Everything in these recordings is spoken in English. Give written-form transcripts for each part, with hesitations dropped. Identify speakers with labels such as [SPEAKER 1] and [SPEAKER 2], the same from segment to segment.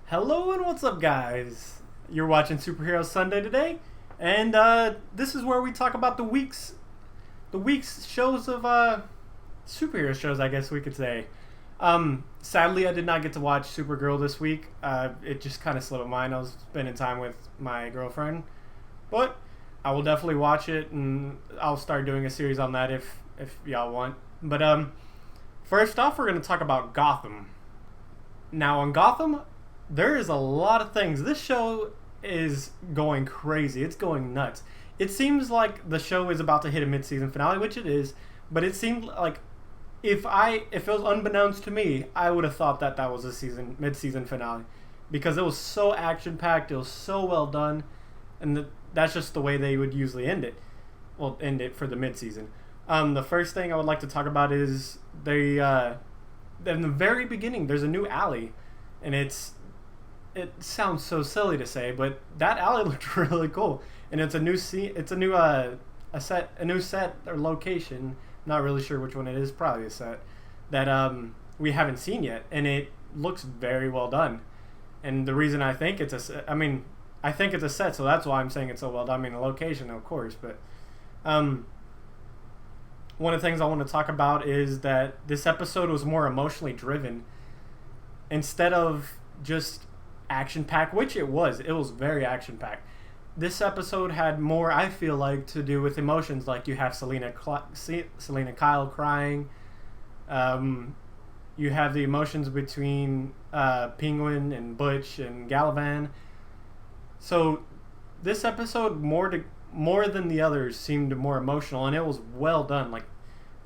[SPEAKER 1] Hello and what's up, guys? You're watching Superhero Sunday today, and this is where we talk about the week's shows of superhero shows, I guess we could say. Sadly, I did not get to watch Supergirl this week. It just kind of slipped my mind. I was spending time with my girlfriend, but I will definitely watch it, and I'll start doing a series on that if y'all want. But first off, we're gonna talk about Gotham. Now, on Gotham, there is a lot of things. This show is going crazy. It's going nuts. It seems like the show is about to hit a mid-season finale, which it is. But it seemed like if it was unbeknownst to me, I would have thought that was a mid-season finale, because it was so action-packed. It was so well done, and that's just the way they would usually end it. Well, end it for the mid-season. The first thing I would like to talk about is in the very beginning, there's a new alley, and it sounds so silly to say, but that alley looked really cool, and it's a new scene. It's a new a new set or location. Not really sure which one it is. Probably a set that we haven't seen yet, and it looks very well done. And the reason I think I think it's a set, so that's why I'm saying it's so well done. I mean, the location, of course, but um, one of the things I want to talk about is that this episode was more emotionally driven instead of just action packed, which it was. It was very action packed. This episode had more, I feel like, to do with emotions. Like you have Selena Kyle crying. You have the emotions between Penguin and Butch and Galavan. So this episode more than the others seemed more emotional, and it was well done. Like,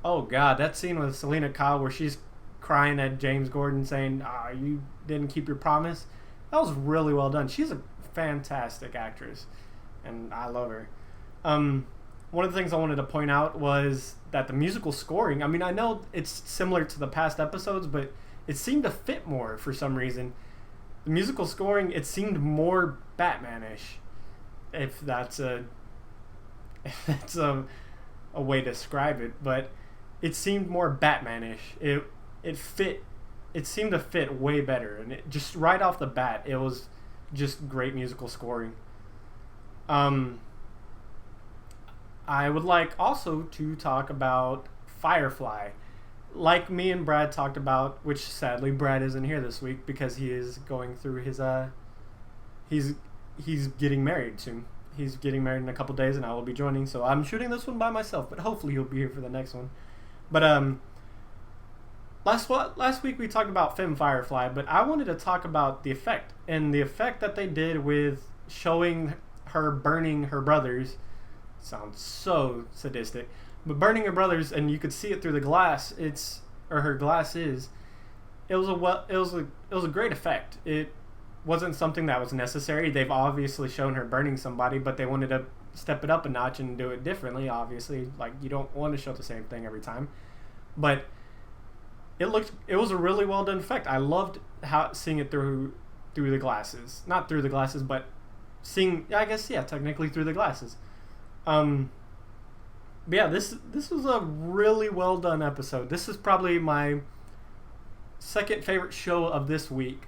[SPEAKER 1] oh god, that scene with Selena Kyle where she's crying at James Gordon saying, you didn't keep your promise. That was really well done. She's a fantastic actress, and I love her. One of the things I wanted to point out was that the musical scoring, I mean, I know it's similar to the past episodes, but it seemed to fit more for some reason. The musical scoring, it seemed more Batman-ish, if that's a a way to describe it, but it seemed more Batman-ish. It fit. It seemed to fit way better, and just right off the bat, it was just great musical scoring. I would like also to talk about Firefly, like me and Brad talked about, which sadly Brad isn't here this week because he is going through his he's getting married soon. He's getting married in a couple days, and I will be joining. So I'm shooting this one by myself, but hopefully he'll be here for the next one. But last week we talked about Femme Firefly, but I wanted to talk about the effect, and the effect that they did with showing her burning her brothers. Sounds so sadistic, but burning her brothers, and you could see it through the glass. Her glass is. It was a great effect. It wasn't something that was necessary. They've obviously shown her burning somebody, but they wanted to step it up a notch and do it differently. Obviously, like, you don't want to show the same thing every time, but it was a really well done effect. I loved seeing it through the glasses, not through the glasses, but seeing, I guess, yeah, technically through the glasses. But yeah, this was a really well done episode. This is probably my second favorite show of this week,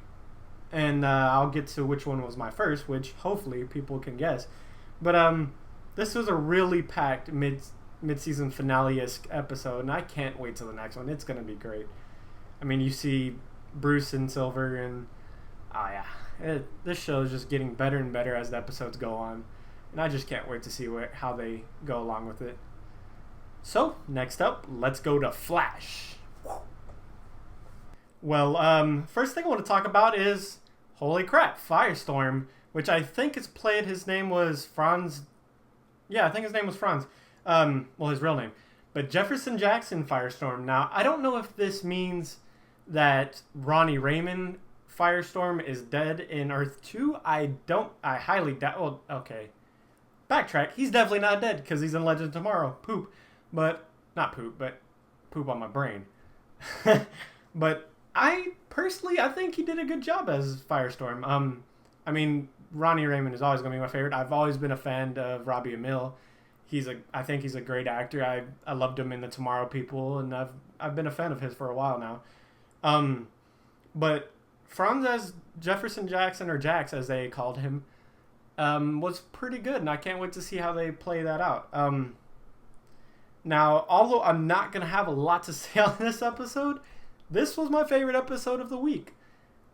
[SPEAKER 1] and I'll get to which one was my first, which hopefully people can guess. But this was a really packed mid-season finale-esque episode, and I can't wait till the next one. It's gonna be great. I mean, you see Bruce and Silver, and this show is just getting better and better as the episodes go on, and I just can't wait to see how they go along with it. So next up, let's go to Flash. Well, first thing I want to talk about is, holy crap, Firestorm, which I think is played. His name was Franz. Yeah, I think his name was Franz. Well, his real name, but Jefferson Jackson Firestorm. Now, I don't know if this means that Ronnie Raymond Firestorm is dead in Earth 2. I highly doubt. Well, okay. Backtrack. He's definitely not dead because he's in Legend of Tomorrow. Poop. But, not poop, but poop on my brain. But I think he did a good job as Firestorm. I mean, Ronnie Raymond is always going to be my favorite. I've always been a fan of Robbie Amell. I think he's a great actor. I loved him in the Tomorrow People, and I've been a fan of his for a while now. But Franz as Jefferson Jackson, or Jax as they called him, was pretty good, and I can't wait to see how they play that out. Now, although I'm not gonna have a lot to say on this episode, this was my favorite episode of the week.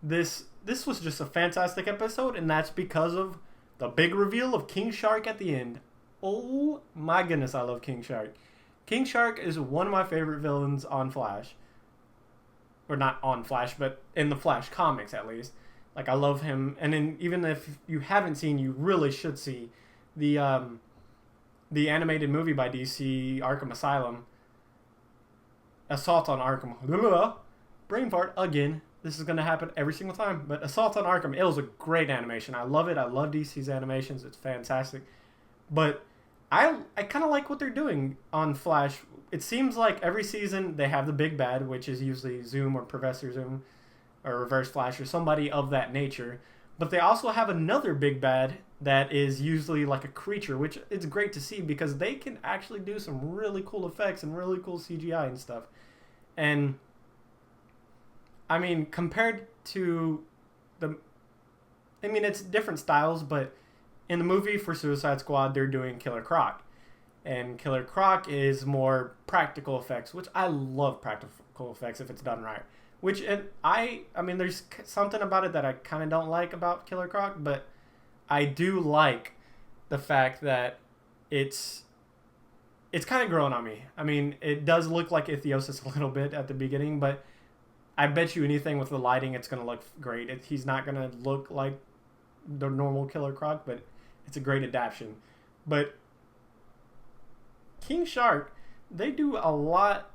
[SPEAKER 1] This was just a fantastic episode, and that's because of the big reveal of King Shark at the end. Oh my goodness, I love King Shark. King Shark is one of my favorite villains on Flash. Or not on Flash, but in the Flash comics at least. Like, I love him, and even if you haven't seen, you really should see the animated movie by DC, Arkham Asylum. Assault on Arkham. Brain fart again. This is going to happen every single time. But Assault on Arkham, it was a great animation. I love it. I love DC's animations. It's fantastic. But I kind of like what they're doing on Flash. It seems like every season they have the big bad, which is usually Zoom or Professor Zoom or Reverse Flash or somebody of that nature. But they also have another big bad that is usually like a creature, which is great to see because they can actually do some really cool effects and really cool CGI and stuff. And I mean, compared to it's different styles, but in the movie for Suicide Squad, they're doing Killer Croc. And Killer Croc is more practical effects, which I love practical effects if it's done right. There's something about it that I kind of don't like about Killer Croc, but I do like the fact that it's kind of growing on me. I mean, it does look like Ichthyosis a little bit at the beginning, but I bet you anything with the lighting, it's going to look great. He's not going to look like the normal Killer Croc, but it's a great adaptation. But King Shark, they do a lot.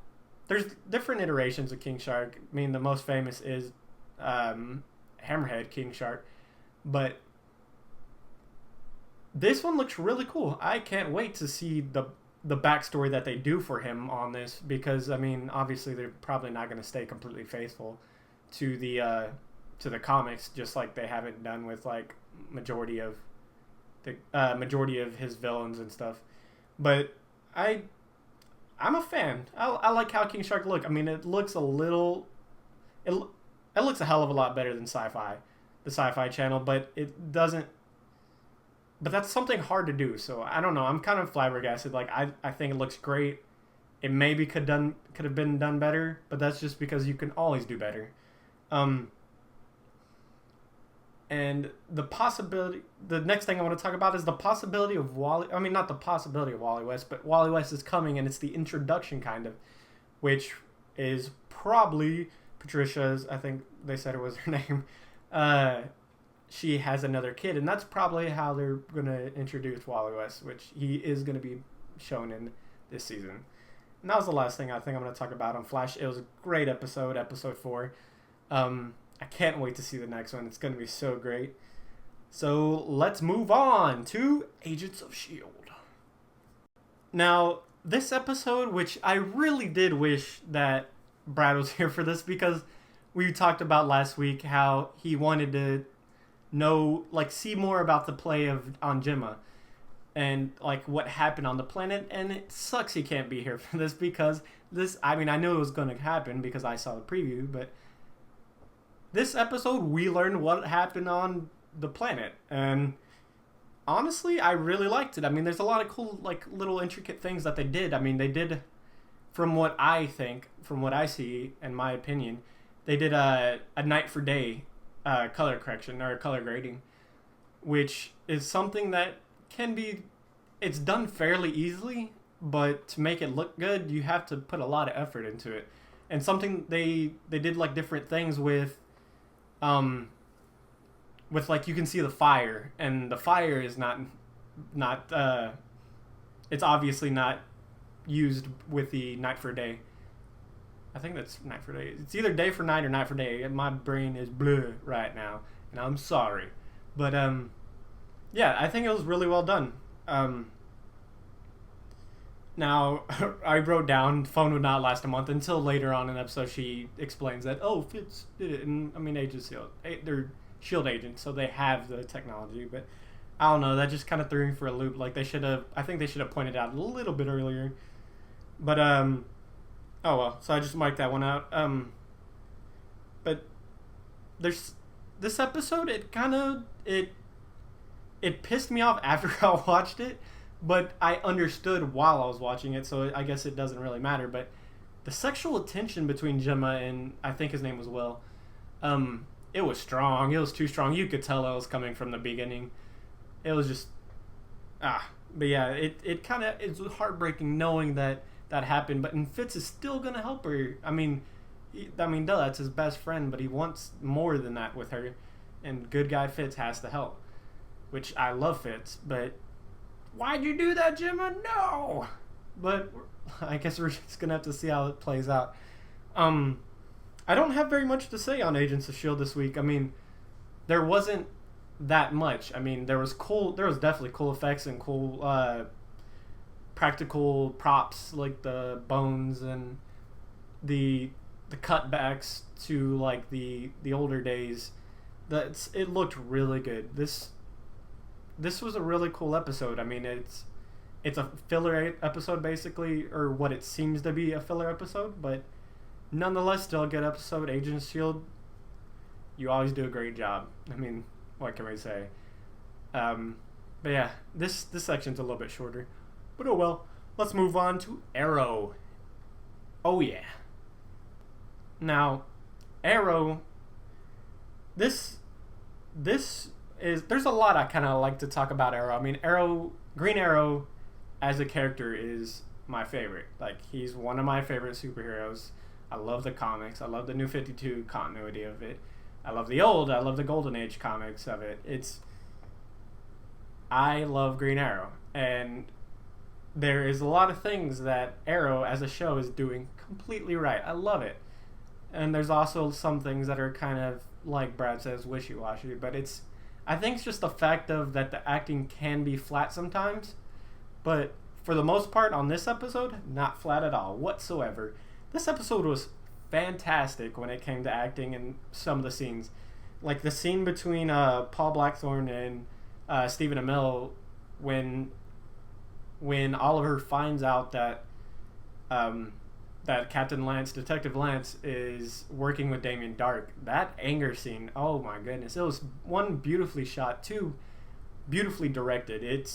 [SPEAKER 1] There's different iterations of King Shark. I mean, the most famous is Hammerhead King Shark. But this one looks really cool. I can't wait to see the backstory that they do for him on this, because I mean, obviously they're probably not going to stay completely faithful to the comics, just like they haven't done with like majority of his villains and stuff. But I'm a fan. I like how King Shark look. I mean, it looks a little, it looks a hell of a lot better than Sci-Fi, the Sci-Fi Channel, but it doesn't. But that's something hard to do, so I don't know. I'm kind of flabbergasted. Like, I think it looks great. It maybe could have been done better, but that's just because you can always do better. And the next thing I want to talk about is the possibility of Wally. I mean, not the possibility of Wally West, but Wally West is coming, and it's the introduction kind of, which is probably Patricia's. I think they said it was her name. She has another kid, and that's probably how they're going to introduce Wally West, which he is going to be shown in this season. And that was the last thing I think I'm going to talk about on Flash. It was a great episode 4. I can't wait to see the next one. It's going to be so great. So let's move on to Agents of S.H.I.E.L.D. Now, this episode, which I really did wish that Brad was here for this, because we talked about last week how he wanted to see more about the play on Gemma and like what happened on the planet, and it sucks he can't be here for this, because I knew it was going to happen because I saw the preview, but this episode we learned what happened on the planet, and honestly I really liked it. I mean, there's a lot of cool like little intricate things that they did. I mean, they did, from what I see, in my opinion, they did a night for day color correction or color grading, which is something that it's done fairly easily, but to make it look good, you have to put a lot of effort into it. And something they did like different things with like, you can see the fire, and the fire is not it's obviously not used with the night for day. I think that's night for day. It's either day for night or night for day. My brain is blue right now, and I'm sorry. But, yeah, I think it was really well done. Now, I wrote down phone would not last a month, until later on in the episode she explains that, Fitz did it. And, I mean, Agents of S.H.I.E.L.D., they're S.H.I.E.L.D. agents, so they have the technology. But, I don't know, that just kind of threw me for a loop. Like, I think they should have pointed out a little bit earlier. But, oh well, so I just marked that one out. But this episode, it pissed me off after I watched it, but I understood while I was watching it, so I guess it doesn't really matter. But the sexual tension between Gemma and I think his name was Will, it was strong. It was too strong. You could tell it was coming from the beginning. It was just but yeah, it kind of it's heartbreaking knowing that that happened. But and Fitz is still gonna help her. Duh, that's his best friend, but he wants more than that with her, and good guy Fitz has to help, which I love Fitz. But why'd you do that, Gemma? No. But I guess we're just gonna have to see how it plays out. I don't have very much to say on Agents of S.H.I.E.L.D. this week. I mean, there wasn't that much. I mean, there was definitely cool effects and cool practical props like the bones and the cutbacks to like the older days. It looked really good. This was a really cool episode. I mean, it's a filler episode basically, or what it seems to be a filler episode, but nonetheless still a good episode. Agents of S.H.I.E.L.D., you always do a great job. I mean, what can we say? But yeah, this section's a little bit shorter, but oh well. Let's move on to Arrow. Oh yeah. Now, Arrow. This is, there's a lot I kind of like to talk about Arrow. I mean, Green Arrow as a character is my favorite. Like, he's one of my favorite superheroes. I love the comics. I love the New 52 continuity of it. I love the Golden Age comics of it. I love Green Arrow. And there is a lot of things that Arrow as a show is doing completely right. I love it. And there's also some things that are kind of, like Brad says, wishy-washy. But I think it's just the fact of that the acting can be flat sometimes. But for the most part on this episode, not flat at all whatsoever. This episode was fantastic when it came to acting and some of the scenes. Like the scene between Paul Blackthorne and Stephen Amell when Oliver finds out that that Detective Lance is working with Damien Dark. That anger scene, oh my goodness. It was one, beautifully shot, two, beautifully directed.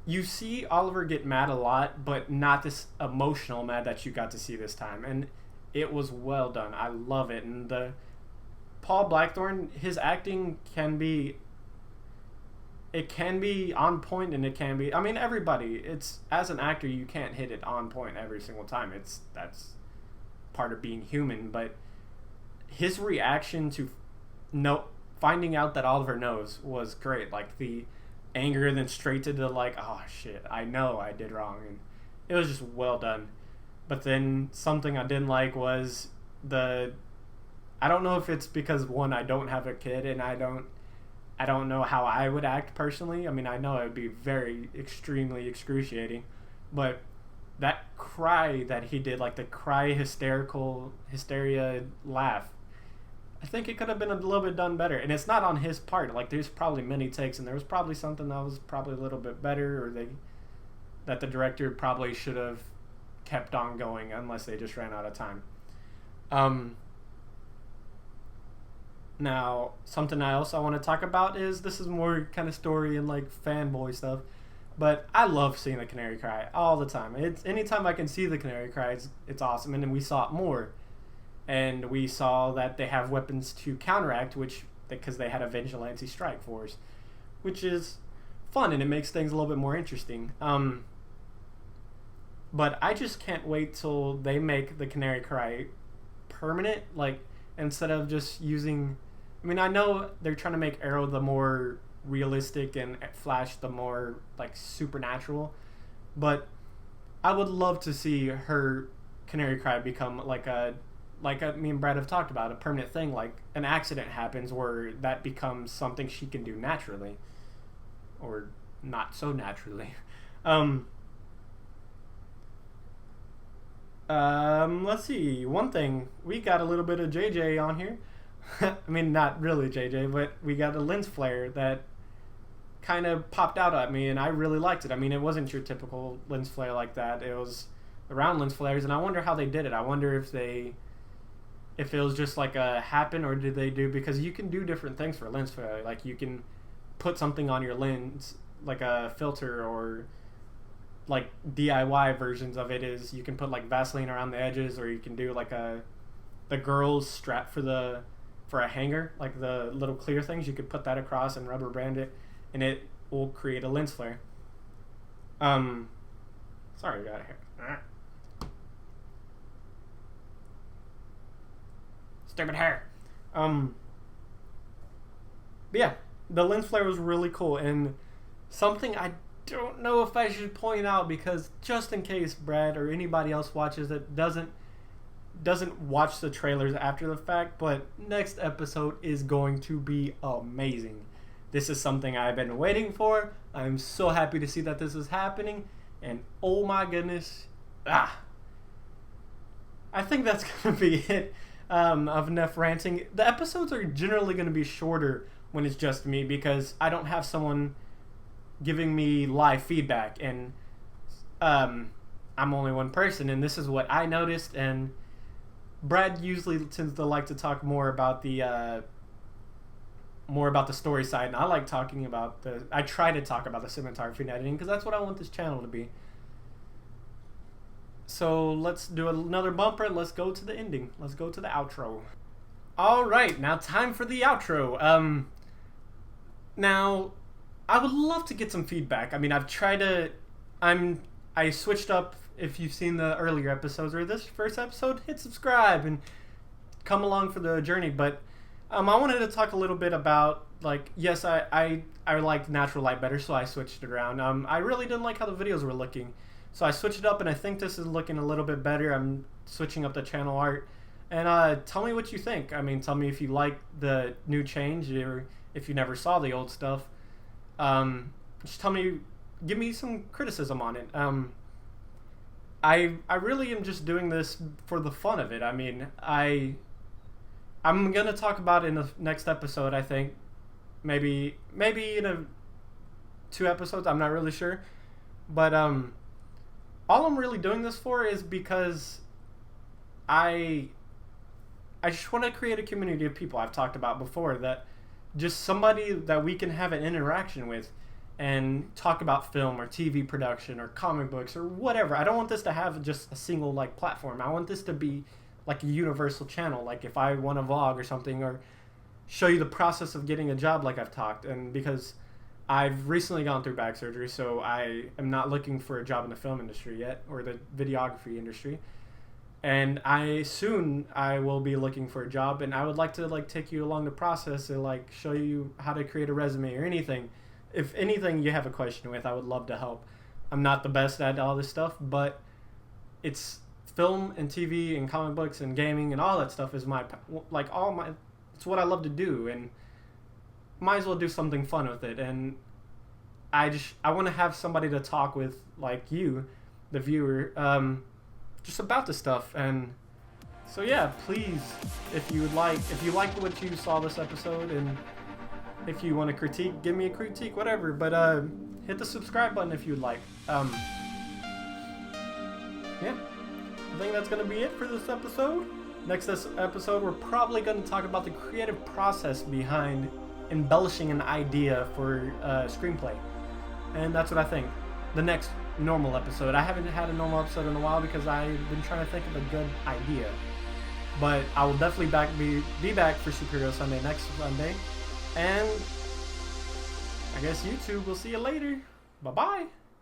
[SPEAKER 1] You see Oliver get mad a lot, but not this emotional mad that you got to see this time. And it was well done. I love it. And the Paul Blackthorne, his acting can be on point, and it can be, I mean, everybody, as an actor you can't hit it on point every single time. That's part of being human. But his reaction to finding out that Oliver knows was great. Like the anger, and then straight to the like, oh shit, I know I did wrong, and it was just well done. But then something I didn't like was I don't know if it's because one, I don't have a kid, and I don't know how I would act personally. I mean, I know it would be very extremely excruciating, but that cry that he did, like the hysteria laugh, I think it could have been a little bit done better. And it's not on his part. Like, there's probably many takes, and there was probably something that was probably a little bit better, or that the director probably should have kept on going, unless they just ran out of time. Now, something else I want to talk about is, this is more kind of story and like fanboy stuff, but I love seeing the Canary cry all the time. Anytime I can see the Canary cry, it's awesome. And then we saw it more. And we saw that they have weapons to counteract, because they had a vigilante strike force, which is fun, and it makes things a little bit more interesting. But I just can't wait till they make the Canary cry permanent, like, instead of just using, I mean, I know they're trying to make Arrow the more realistic and Flash the more like supernatural, but I would love to see her Canary cry become like me and Brad have talked about, a permanent thing. Like an accident happens where that becomes something she can do naturally, or not so naturally. Let's see. One thing, we got a little bit of JJ on here. I mean, not really JJ, but we got a lens flare that kind of popped out at me, and I really liked it. I mean, it wasn't your typical lens flare like that. It was around lens flares, and I wonder how they did it. I wonder if if it was just like a happen or did they do, because you can do different things for lens flare. Like you can put something on your lens, like a filter, or like DIY versions of it is you can put like Vaseline around the edges, or you can do like the girl's strap for a hanger, like the little clear things. You could put that across and rubber band it, and it will create a lens flare. Sorry, we got hair. Stupid hair. But yeah, the lens flare was really cool, and something I don't know if I should point out, because just in case Brad or anybody else watches that doesn't watch the trailers after the fact, but next episode is going to be amazing. This is something I've been waiting for. I'm so happy to see that this is happening, and oh my goodness, I think that's gonna be it. Of enough ranting. The episodes are generally going to be shorter when it's just me, because I don't have someone giving me live feedback, and I'm only one person, and this is what I noticed. And Brad usually tends to like to talk more about the story side, and I like talking about I try to talk about the cinematography and editing, because that's what I want this channel to be. So let's do another bumper. Let's go to the ending. Let's go to the outro. All right, now time for the outro. Now, I would love to get some feedback. I mean, I've tried to. I switched up. If you've seen the earlier episodes or this first episode, hit subscribe and come along for the journey. But I wanted to talk a little bit about, like, yes, I liked natural light better, so I switched it around. I really didn't like how the videos were looking. So I switched it up, and I think this is looking a little bit better. I'm switching up the channel art. And tell me what you think. I mean, tell me if you like the new change, or if you never saw the old stuff. Just tell me, give me some criticism on it. I really am just doing this for the fun of it. I mean, I'm going to talk about it in the next episode, I think. Maybe in 2 episodes, I'm not really sure. But, all I'm really doing this for is because I just want to create a community of people I've talked about before, that just somebody that we can have an interaction with and talk about film or TV production or comic books or whatever. I don't want this to have just a single like platform. I want this to be like a universal channel. Like if I want to vlog or something, or show you the process of getting a job like I've talked, and because I've recently gone through back surgery, so I am not looking for a job in the film industry yet, or the videography industry. And I will be looking for a job, and I would like to like take you along the process and like show you how to create a resume or anything. If anything you have a question with, I would love to help. I'm not the best at all this stuff, but it's film and TV and comic books and gaming and all that stuff is it's what I love to do, and might as well do something fun with it. And I want to have somebody to talk with, like you, the viewer, just about this stuff. And so yeah, please, if you liked what you saw this episode, and if you want to critique, give me a critique, whatever. But hit the subscribe button if you'd like. Yeah, I think that's gonna be it for this episode. Next episode, we're probably going to talk about the creative process behind embellishing an idea for a screenplay. And that's what I think. The next normal episode. I haven't had a normal episode in a while because I've been trying to think of a good idea. But I will definitely be back for Superhero Sunday next Sunday. And I guess YouTube will see you later. Bye-bye.